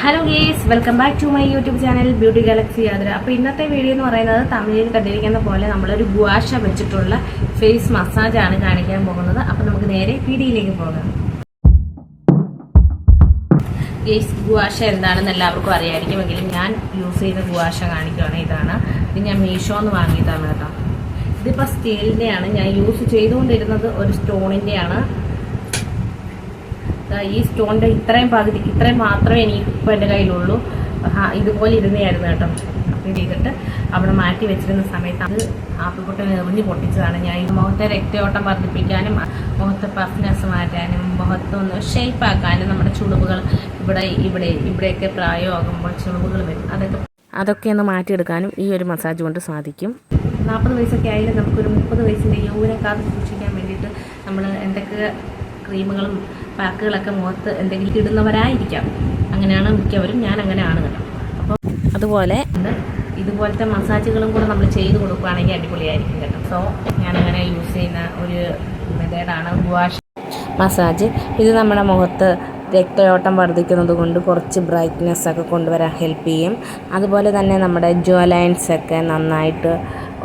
Hello guys, welcome back to my YouTube channel beauty galaxy യാത്ര. അപ്പോൾ ഇന്നത്തെ video എന്ന് പറയുന്നത് തമിഴിൽ കണ്ടിരിക്കുന്ന പോലെ നമ്മളൊരു ഗുവാഷ വെച്ചിട്ടുള്ള ഫേസ് മസാജാണ് കാണിക്കാൻ പോകുന്നത്. അപ്പോൾ നമുക്ക് നേരെ വീഡിയോയിലേക്ക് പോകാം. ഗേസ്, ഗുവാഷ എന്താണെന്ന് എല്ലാവർക്കും അറിയാമായിരിക്കുമെങ്കിലും ഞാൻ യൂസ് ചെയ്ത ഗുവാഷ കാണിക്കുകയാണ്. ഇത് ഞാൻ മീഷോന്ന് വാങ്ങിയതാണ് കേട്ടോ. ഇതിപ്പോൾ സ്റ്റീലിൻ്റെയാണ്. ഞാൻ യൂസ് ചെയ്തുകൊണ്ടിരുന്നത് ഒരു സ്റ്റോണിൻ്റെയാണ്. ഈ സ്റ്റോണിൻ്റെ ഇത്രയും മാത്രമേ എനിക്ക് ഇപ്പോൾ എൻ്റെ കയ്യിലുള്ളൂ. ഇതുപോലെ ഇരുന്നതായിരുന്നു കേട്ടോ. അപ്പോൾ ചെയ്തിട്ട് അവിടെ മാറ്റി വെച്ചിരുന്ന സമയത്ത് അത് ആപ്പിൾക്കൊട്ട എറിഞ്ഞ് പൊട്ടിച്ചതാണ്. ഞാൻ ഈ മുഖത്തെ രക്തയോട്ടം വർദ്ധിപ്പിക്കാനും മുഖത്തെ പഫ്നെസ് മാറ്റാനും മുഖത്തൊന്ന് ഷേപ്പാക്കാനും നമ്മുടെ ചുളിവുകൾ ഇവിടെയൊക്കെ പ്രായമാകുമ്പോൾ ചുളിവുകൾ വരും, അതൊക്കെ ഒന്ന് മാറ്റിയെടുക്കാനും ഈ ഒരു മസാജ് കൊണ്ട് സാധിക്കും. 40 വയസ്സൊക്കെ ആയാലും നമുക്കൊരു 30 വയസ്സിൻ്റെ യൗവനം കാത്ത് സൂക്ഷിക്കാൻ വേണ്ടിയിട്ട് നമ്മൾ എന്തൊക്കെ ക്രീമുകളും പാക്കുകളൊക്കെ മുഖത്ത് എന്തെങ്കിലും ഇടുന്നവരായിരിക്കാം. അങ്ങനെയാണ് മിക്കവരും. ഞാൻ അങ്ങനെയാണ് കേട്ടോ. അപ്പോൾ അതുപോലെ ഇതുപോലത്തെ മസാജുകളും കൂടെ നമ്മൾ ചെയ്ത് കൊടുക്കുകയാണെങ്കിൽ അടിപൊളിയായിരിക്കും കേട്ടോ. സോ ഞാനങ്ങനെ യൂസ് ചെയ്യുന്ന ഒരു മെത്തേഡാണ് ഗുവാഷ മസാജ്. ഇത് നമ്മുടെ മുഖത്ത് രക്തയോട്ടം വർദ്ധിക്കുന്നത് കൊണ്ട് കുറച്ച് ബ്രൈറ്റ്നെസ് ഒക്കെ കൊണ്ടുവരാൻ ഹെൽപ്പ് ചെയ്യും. അതുപോലെ തന്നെ നമ്മുടെ ജോ ലൈൻസൊക്കെ നന്നായിട്ട്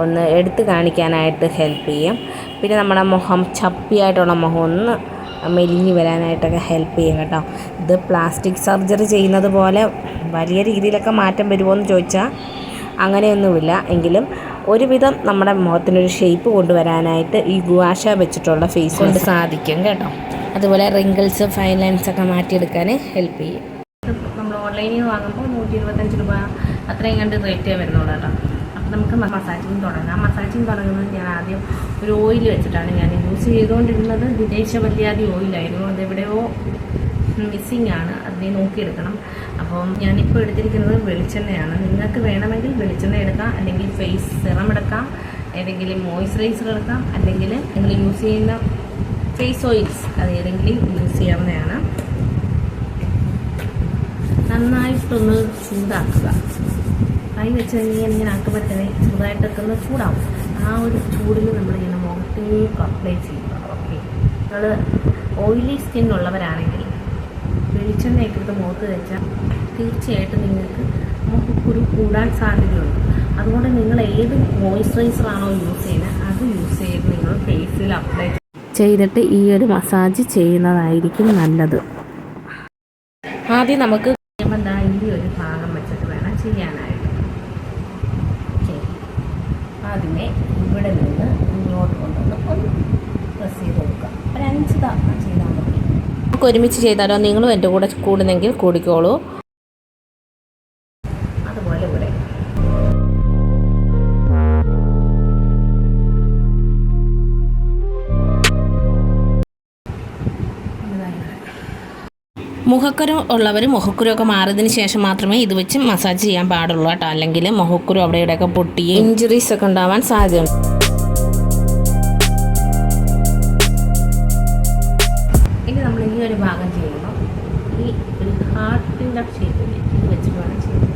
ഒന്ന് എടുത്ത് കാണിക്കാനായിട്ട് ഹെൽപ്പ് ചെയ്യും. പിന്നെ നമ്മുടെ മുഖം ചപ്പിയായിട്ടുള്ള മുഖം ഒന്ന് മെലിഞ്ഞ് വരാനായിട്ടൊക്കെ ഹെൽപ്പ് ചെയ്യും കേട്ടോ. ഇത് പ്ലാസ്റ്റിക് സർജറി ചെയ്യുന്നത് പോലെ വലിയ രീതിയിലൊക്കെ മാറ്റം വരുമോ എന്ന് ചോദിച്ചാൽ അങ്ങനെയൊന്നുമില്ല. എങ്കിലും ഒരുവിധം നമ്മുടെ മുഖത്തിനൊരു ഷേപ്പ് കൊണ്ടുവരാനായിട്ട് ഈ ഗുവാഷ വെച്ചിട്ടുള്ള ഫേസ് കൊണ്ട് സാധിക്കും കേട്ടോ. അതുപോലെ റിങ്കിൾസ്, ഫൈൻ ലൈൻസൊക്കെ മാറ്റിയെടുക്കാൻ ഹെൽപ്പ് ചെയ്യും. നമ്മൾ ഓൺലൈനിൽ നിന്ന് വാങ്ങുമ്പോൾ 125 രൂപ അത്രയും കണ്ട് റേറ്റേ വരുന്നുള്ളൂ കേട്ടോ. അപ്പോൾ നമുക്ക് മസാജിങ് തുടങ്ങാം. മസാജിങ് തുടങ്ങുന്നത് ഞാൻ ആദ്യം ഒരു ഓയിൽ വെച്ചിട്ടാണ് ഞാൻ യൂസ് ചെയ്തുകൊണ്ടിരുന്നത്. വിദേശവല്യാതി ഓയിലായിരുന്നു. അതെവിടെയോ മിസ്സിങ് ആണ്, അതിനെ നോക്കിയെടുക്കണം. അപ്പം ഞാനിപ്പോൾ എടുത്തിരിക്കുന്നത് വെളിച്ചെണ്ണയാണ്. നിങ്ങൾക്ക് വേണമെങ്കിൽ വെളിച്ചെണ്ണ എടുക്കാം, അല്ലെങ്കിൽ ഫേസ് സിറം എടുക്കാം, ഏതെങ്കിലും മോയ്സ്ചറൈസർ എടുക്കാം, അല്ലെങ്കിൽ നിങ്ങൾ യൂസ് ചെയ്യുന്ന ഫേസ് ഓയിൽസ് അത് ഏതെങ്കിലും യൂസ് ചെയ്യാവുന്നതാണ്. നന്നായിട്ടൊന്ന് ചൂടാക്കുക. കൈ വെച്ച് ഇങ്ങനെ ആക്കുമ്പോഴത്തേനെ ചെറുതായിട്ടൊക്കെ ഒന്ന് ചൂടാവും. ആ ഒരു ചൂടിൽ നമ്മളിങ്ങനെ മുഖത്തേക്ക് അപ്ലൈ ചെയ്യുക. ഓക്കെ, നിങ്ങൾ ഓയിലി സ്കിൻ ഉള്ളവരാണെങ്കിൽ വെളിച്ചെണ്ണയൊക്കെ എടുത്ത് മുഖത്ത് വെച്ചാൽ തീർച്ചയായിട്ടും നിങ്ങൾക്ക് മുഖക്കുരു കൂടാൻ സാധ്യതയുണ്ട്. അതുകൊണ്ട് നിങ്ങൾ ഏത് മോയ്സ്ചറൈസറാണോ യൂസ് ചെയ്യുന്നത് അത് യൂസ് ചെയ്ത് നിങ്ങൾ ഫേസിൽ അപ്ലൈ ചെയ്തിട്ട് ഈ ഒരു മസാജ് ചെയ്യുന്നതായിരിക്കും നല്ലത്. ആദ്യം നമുക്ക് ഈ ഒരു ഭാഗം വെച്ചിട്ട് വേണം ചെയ്യാനായിട്ട്. ആദ്യമേ ഇവിടെ നിന്ന് ഇങ്ങോട്ട് കൊണ്ടുവന്ന് ഒന്ന് പ്രസ് ചെയ്ത് കൊടുക്കുക. ഒരു 5 തവണ ചെയ്താൽ മതി. നമുക്ക് ഒരുമിച്ച് ചെയ്താലോ? നിങ്ങളും എൻ്റെ കൂടെ കൂടുന്നെങ്കിൽ കൂടിക്കോളൂ. അതുപോലെ ഇവിടെ മുഖക്കുരു ഉള്ളവർ മുഖക്കുരുവൊക്കെ മാറിയതിന് ശേഷം മാത്രമേ ഇത് വെച്ച് മസാജ് ചെയ്യാൻ പാടുള്ളൂ കേട്ടോ. അല്ലെങ്കിൽ മുഖക്കുരു അവിടെ ഇവിടെയൊക്കെ പൊട്ടി ഇഞ്ചുറീസ് ഒക്കെ ഉണ്ടാവാൻ സാധ്യതയുണ്ട്. ഇനി നമ്മൾ ഈ ഒരു ഭാഗം ചെയ്യുമ്പോൾ ഈ ഒരു ഹാർട്ടിൻ്റെ ഷേപ്പിൽ ഇത് വെച്ച് വേണം ചെയ്യുന്നത്.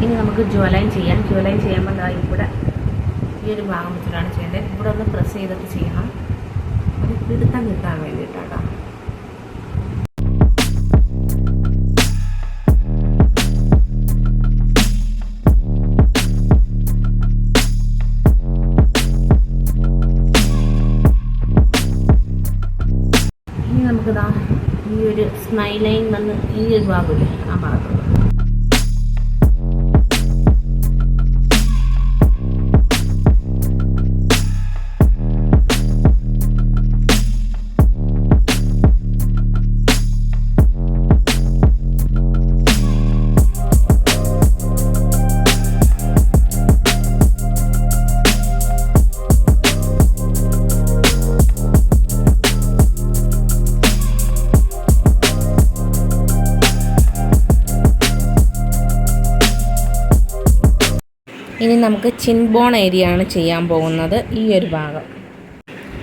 ഇനി നമുക്ക് ജ്വലൈൻ ചെയ്യാം. ജ്വലൈൻ ചെയ്യുമ്പോൾ ഇവിടെ ഈ ഒരു ഭാഗം വെച്ചിട്ടാണ് ചെയ്യേണ്ടത്. ഇവിടെ ഒന്ന് പ്രസ് ചെയ്തിട്ട് ചെയ്യണം, ഒരു പിടുത്തം കിട്ടാൻ വേണ്ടിയിട്ടാണ്. ഇനി നമുക്കിതാ ഈ ഒരു സ്മൈലൈൻ വന്ന് ഈ ഒരു ഭാഗമില്ലേ ആ ഭാഗത്തുള്ളത് ഇനി നമുക്ക് ചിൻ ബോൺ ഏരിയ ആണ് ചെയ്യാൻ പോകുന്നത്. ഈ ഒരു ഭാഗം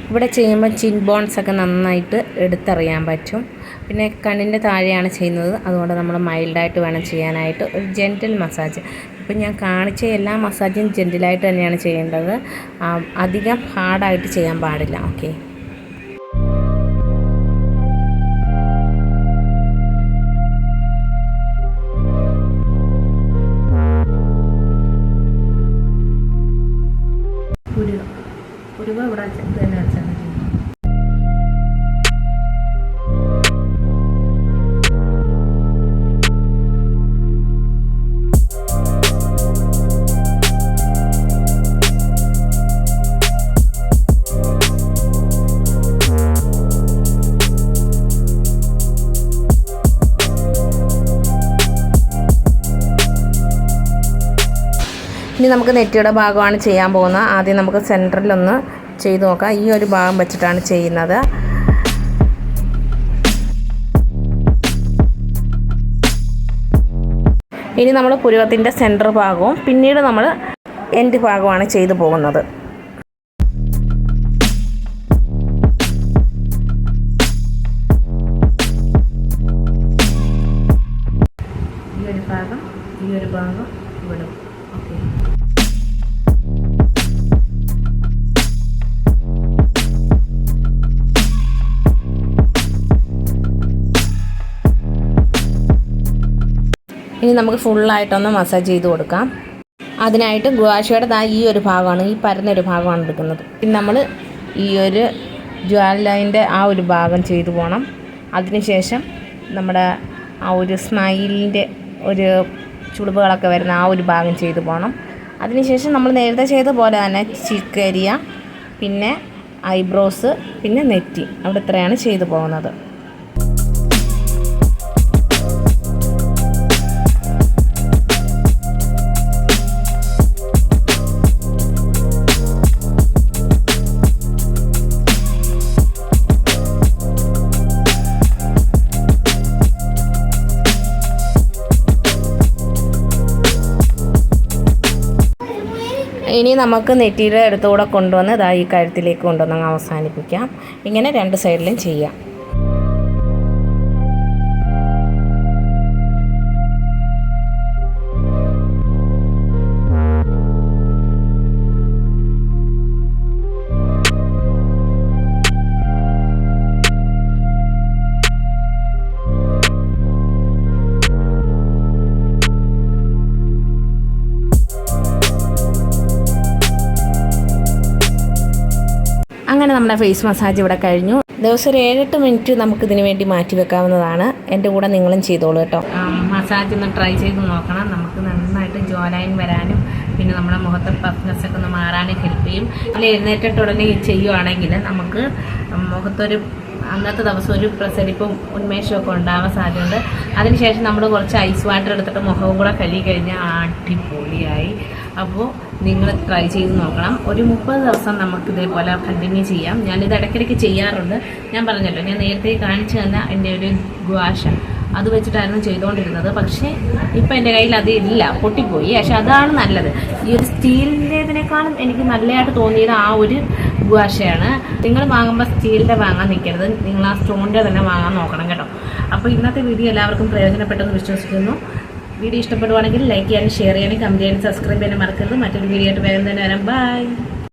ഇവിടെ ചെയ്യുമ്പോൾ ചിൻ ബോൺസൊക്കെ നന്നായിട്ട് എടുത്തറിയാൻ പറ്റും. പിന്നെ കണ്ണിൻ്റെ താഴെയാണ് ചെയ്യുന്നത്, അതുകൊണ്ട് നമ്മൾ മൈൽഡായിട്ട് വേണം ചെയ്യാനായിട്ട്. ഒരു ജെൻറ്റൽ മസാജ്. ഇപ്പം ഞാൻ കാണിച്ച എല്ലാ മസാജും ജെൻറ്റിലായിട്ട് തന്നെയാണ് ചെയ്യേണ്ടത്, അധികം ഹാർഡായിട്ട് ചെയ്യാൻ പാടില്ല. ഓക്കെ. പുരുവ ഇവിടെ തന്നെ വെച്ചാൽ മതി. ഇനി നമുക്ക് നെറ്റിയുടെ ഭാഗമാണ് ചെയ്യാൻ പോകുന്നത്. ആദ്യം നമുക്ക് സെൻറ്ററിലൊന്ന് ചെയ്ത് നോക്കാം. ഈ ഒരു ഭാഗം വെച്ചിട്ടാണ് ചെയ്യുന്നത്. ഇനി നമ്മൾ പുരുവത്തിൻ്റെ സെൻറ്റർ ഭാഗവും പിന്നീട് നമ്മൾ എൻഡ് ഭാഗമാണ് ചെയ്തു പോകുന്നത്. ഈ ഒരു ഭാഗം ഇവിടെ. ഓക്കെ. ഇനി നമുക്ക് ഫുള്ളായിട്ടൊന്ന് മസാജ് ചെയ്ത് കൊടുക്കാം. അതിനായിട്ട് ഗുവാഷയുടെ ഈ ഒരു ഭാഗമാണ്, ഈ പരന്നൊരു ഭാഗമാണ് എടുക്കുന്നത്. പിന്നെ നമ്മൾ ഈ ഒരു ജ്വാല ലൈൻ്റെ ആ ഒരു ഭാഗം ചെയ്തു പോകണം. അതിനുശേഷം നമ്മുടെ ആ ഒരു സ്മൈലിൻ്റെ ഒരു ചുളിവുകളൊക്കെ വരുന്ന ആ ഒരു ഭാഗം ചെയ്തു പോകണം. അതിനുശേഷം നമ്മൾ നേരത്തെ ചെയ്ത പോലെ തന്നെ ചിക്കേരിയ, പിന്നെ ഐബ്രോസ്, പിന്നെ നെറ്റി, അവിടെ ഇത്രയാണ് ചെയ്തു പോകുന്നത്. ഇനി നമുക്ക് നെറ്റിയുടെ അടുത്തുകൂടെ കൊണ്ടുവന്ന് ഈ കഴുത്തിലേക്ക് കൊണ്ടുവന്ന് അവസാനിപ്പിക്കാം. ഇങ്ങനെ രണ്ട് സൈഡിലും ചെയ്യാം. അങ്ങനെ നമ്മുടെ ഫേസ് മസാജ് ഇവിടെ കഴിഞ്ഞു. ദിവസം ഒരു 7-8 മിനിറ്റ് നമുക്കിതിന് വേണ്ടി മാറ്റി വെക്കാവുന്നതാണ്. എൻ്റെ കൂടെ നിങ്ങളും ചെയ്തോളൂ കേട്ടോ. മസാജ് ഒന്ന് ട്രൈ ചെയ്ത് നോക്കണം. നമുക്ക് നന്നായിട്ട് ജോ ലൈൻ വരാനും പിന്നെ നമ്മുടെ മുഖത്തെ പഫ്നെസ് ഒക്കെ ഒന്ന് മാറാനും ഹെൽപ്പ് ചെയ്യും. അതിൽ എഴുന്നേറ്റിട്ട് ഉടനെ ചെയ്യുവാണെങ്കിൽ നമുക്ക് മുഖത്തൊരു അന്നത്തെ ദിവസം ഒരു പ്രസരിപ്പും ഉന്മേഷമൊക്കെ ഉണ്ടാവാൻ സാധ്യതയുണ്ട്. അതിനുശേഷം നമ്മൾ കുറച്ച് ഐസ് വാട്ടർ എടുത്തിട്ട് മുഖവും കൂടെ കഴുകി കഴിഞ്ഞാൽ അടിപൊളിയായി. അപ്പോൾ നിങ്ങൾ ട്രൈ ചെയ്ത് നോക്കണം. ഒരു 30 ദിവസം നമുക്ക് ഇതേപോലെ കണ്ടിന്യൂ ചെയ്യാം. ഞാനിത് ഇടയ്ക്കിടയ്ക്ക് ചെയ്യാറുണ്ട്. ഞാൻ പറഞ്ഞല്ലോ, ഞാൻ നേരത്തെ കാണിച്ചു തന്ന എൻ്റെ ഒരു ഗുവാഷ അത് വെച്ചിട്ടായിരുന്നു ചെയ്തുകൊണ്ടിരുന്നത്. പക്ഷേ ഇപ്പം എൻ്റെ കയ്യിൽ അത് ഇല്ല, പൊട്ടിപ്പോയി. പക്ഷെ അതാണ് നല്ലത്. ഈ ഒരു സ്റ്റീലിൻ്റെതിനേക്കാളും എനിക്ക് നല്ലതായിട്ട് തോന്നിയത് ആ ഒരു ഗുവാഷയാണ്. നിങ്ങൾ വാങ്ങുമ്പോൾ സ്റ്റീലിൻ്റെ വാങ്ങാൻ നിൽക്കരുത്, നിങ്ങൾ ആ സ്റ്റോണിൻ്റെ തന്നെ വാങ്ങാൻ നോക്കണം കേട്ടോ. അപ്പോൾ ഇന്നത്തെ വീഡിയോ എല്ലാവർക്കും പ്രയോജനപ്പെട്ടെന്ന് വിശ്വസിക്കുന്നു. വീഡിയോ ഇഷ്ടപ്പെടുവാണെങ്കിൽ ലൈക്ക് ചെയ്യാനും ഷെയർ ചെയ്യാനും കമൻറ്റ് ചെയ്യാനും സബ്സ്ക്രൈബ് ചെയ്യാനും മറക്കരുത്. മറ്റൊരു വീഡിയോ ആയിട്ട് വേഗം തന്നെ വരാം. ബൈ.